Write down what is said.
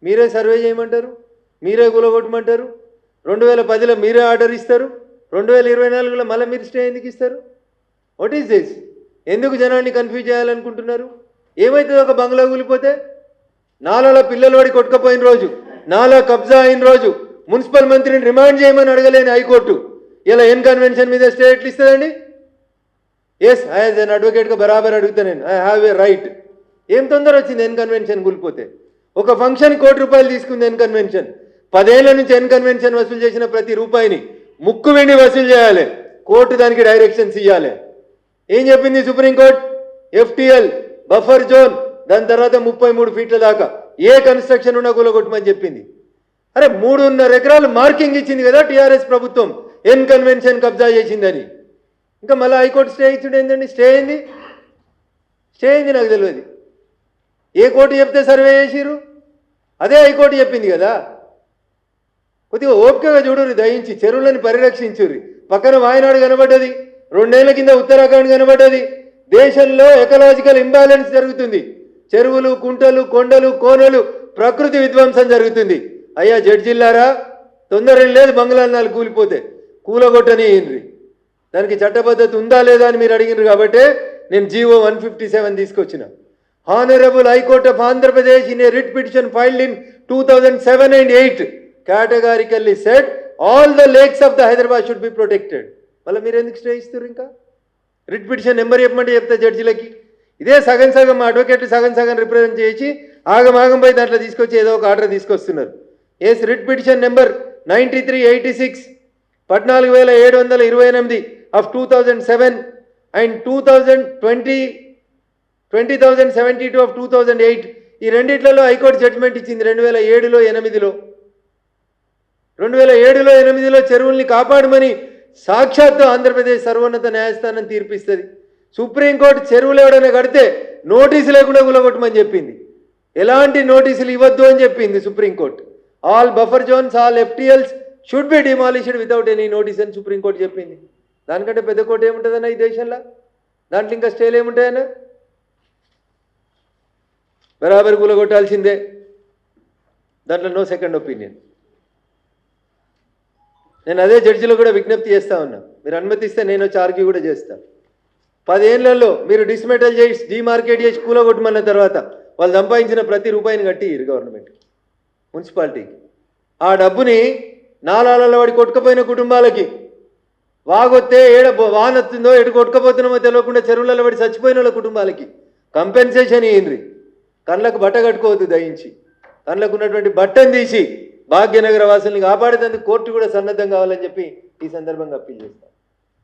మీరే సర్వే చేయమంటారు, మీరే కూలగొట్టమంటారు. 2010లో మీరే ఆర్డర్ ఇస్తారు, 2024లో మళ్ళీ మీరు స్టే ఎందుకు ఇస్తారు? What is this? ఎందుకు జనాన్ని కన్ఫ్యూజ్ చేయాలనుకుంటున్నారు? ఏమవుతుంది ఒక బంగ్లా కూలిపోతే? నాలలో పిల్లలు వాడి కొట్టుకపోయిన రోజు, నాలా కబ్జా అయిన రోజు మున్సిపల్ మంత్రిని రిమాండ్ చేయమని అడగలేని హైకోర్టు ఇలా ఎన్ కన్వెన్షన్ మీద స్టే ఎట్లు ఇస్తుందండి? ఎస్, యాజ్ అన్ అడ్వకేట్గా బరాబర్ అడుగుతా నేను, ఐ హ్యావ్ ఏ రైట్. ఏం తొందర వచ్చింది ఎన్ కన్వెన్షన్ కూలిపోతే? ఒక ఫంక్షన్ ₹1,00,00,000 తీసుకుంది ఎన్ కన్వెన్షన్. 10 ఏళ్ల నుంచి ఎన్ కన్వెన్షన్ వసూలు చేసిన ప్రతి రూపాయిని ముక్కు వెండి వసూలు చేయాలి, కోర్టు దానికి డైరెక్షన్స్ ఇవ్వాలి. ఏం చెప్పింది సుప్రీంకోర్టు? FTL బఫర్ జోన్, దాని తర్వాత 33 ఫీట్ల దాకా ఏ కన్స్ట్రక్షన్ ఉన్నా కూలగొట్టమని చెప్పింది. అరే 3.5 ఎకరాలు మార్కింగ్ ఇచ్చింది కదా టీఆర్ఎస్ ప్రభుత్వం ఎన్ కన్వెన్షన్ కబ్జా చేసిందని. ఇంకా మళ్ళీ హైకోర్టు స్టే ఇచ్చుడు ఏంటండి? స్టే అయింది నాకు తెలియదు. ఏ కోర్టు చెప్తే సర్వే చేసిరు? అదే హైకోర్టు చెప్పింది కదా. కొద్దిగా ఓపికగా చూడుర్రి, దయించి చెరువులను పరిరక్షించుర్రి. పక్కన వాయనాడు కనబడ్డది, 2 ఏళ్ల కింద ఉత్తరాఖండ్ కనబడ్డది. దేశంలో ఎకలాజికల్ ఇంబ్యాలెన్స్ జరుగుతుంది. చెరువులు, కుంటలు, కొండలు, కోనలు, ప్రకృతి విధ్వంసం జరుగుతుంది. అయ్యా జడ్జిల్లారా, తొందర లేదు బంగ్లాలు 4 కూలిపోతే కూలగొట్టని ఏంటి? దానికి చట్టబద్ధత ఉందా లేదా అని మీరు అడిగినారు కాబట్టి నేను జీవో 157 తీసుకొచ్చిన. Honourable high court of Andhra Pradesh in a writ petition filed in 2007 and 8 categorically said all the lakes of the Hyderabad should be protected. మళ్ళీ మీరు ఎందుకు స్టే ఇస్తారు? ఇంకా రిట్ పిటిషన్ నెంబర్ చెప్పమంటే చెప్తా జడ్జిలకి. ఇదే సగం సగం అడ్వకేట్లు సగం సగం రిప్రజెంట్ చేసి ఆగమాగంపై దాంట్లో తీసుకొచ్చి ఏదో ఒక ఆర్డర్ తీసుకొస్తున్నారు. Yes, writ petition number 9386 14,728 of 2007 and 20,072 of 2008. ఈ రెండిట్లలో హైకోర్టు జడ్జిమెంట్ ఇచ్చింది 2007లో 8లో. 2007లో 8లో చెరువుల్ని కాపాడమని సాక్షాత్తు ఆంధ్రప్రదేశ్ సర్వోన్నత న్యాయస్థానం తీర్పిస్తుంది. సుప్రీంకోర్టు చెరువులు ఎవడైనా కడితే నోటీసు లేకుండా కూలగొట్టమని చెప్పింది. ఎలాంటి నోటీసులు ఇవ్వద్దు అని చెప్పింది supreme court. All buffer zones, all FTLs should be demolished without any notice అని సుప్రీంకోర్టు చెప్పింది. దానికంటే పెద్ద కోర్టు ఏముంటుందన్నా ఈ దేశంలో? దాంట్లో ఇంకా స్టేలు ఏముంటాయన్నా? బరాబర్ కూలగొట్టాల్సిందే, దాంట్లో నో సెకండ్ ఒపీనియన్. నేను అదే జడ్జిలో కూడా విజ్ఞప్తి చేస్తా ఉన్నా, మీరు అనుమతిస్తే నేను వచ్చి ఆర్గ్యూ కూడా చేస్తాను. 10 ఏళ్లలో మీరు డిస్మెటల్ చేసి డిమార్కెట్ చేసి కూలగొట్టమన్న తర్వాత వాళ్ళు సంపాదించిన ప్రతి రూపాయిని కట్టి గవర్నమెంట్ మున్సిపాలిటీకి. ఆ డబ్బుని నాలాలలో వాడి కొట్టుకపోయిన కుటుంబాలకి, వాగొత్తే ఏడ వానొత్తుందో ఎటు కొట్టుకపోతున్నామో తెలియకుండా చెరువులలో పడి చచ్చిపోయిన వాళ్ళ కుటుంబాలకి కంపెన్సేషన్ ఇయ్యండి. కళ్ళకు బట్ట కట్టుకోవద్దు దయించి. కళ్ళకు ఉన్నటువంటి బట్టను తీసి భాగ్యనగర వాసుల్ని కాపాడేందుకు కోర్టు కూడా సన్నద్ధం కావాలని చెప్పి ఈ సందర్భంగా అప్పీల్ చేస్తాను.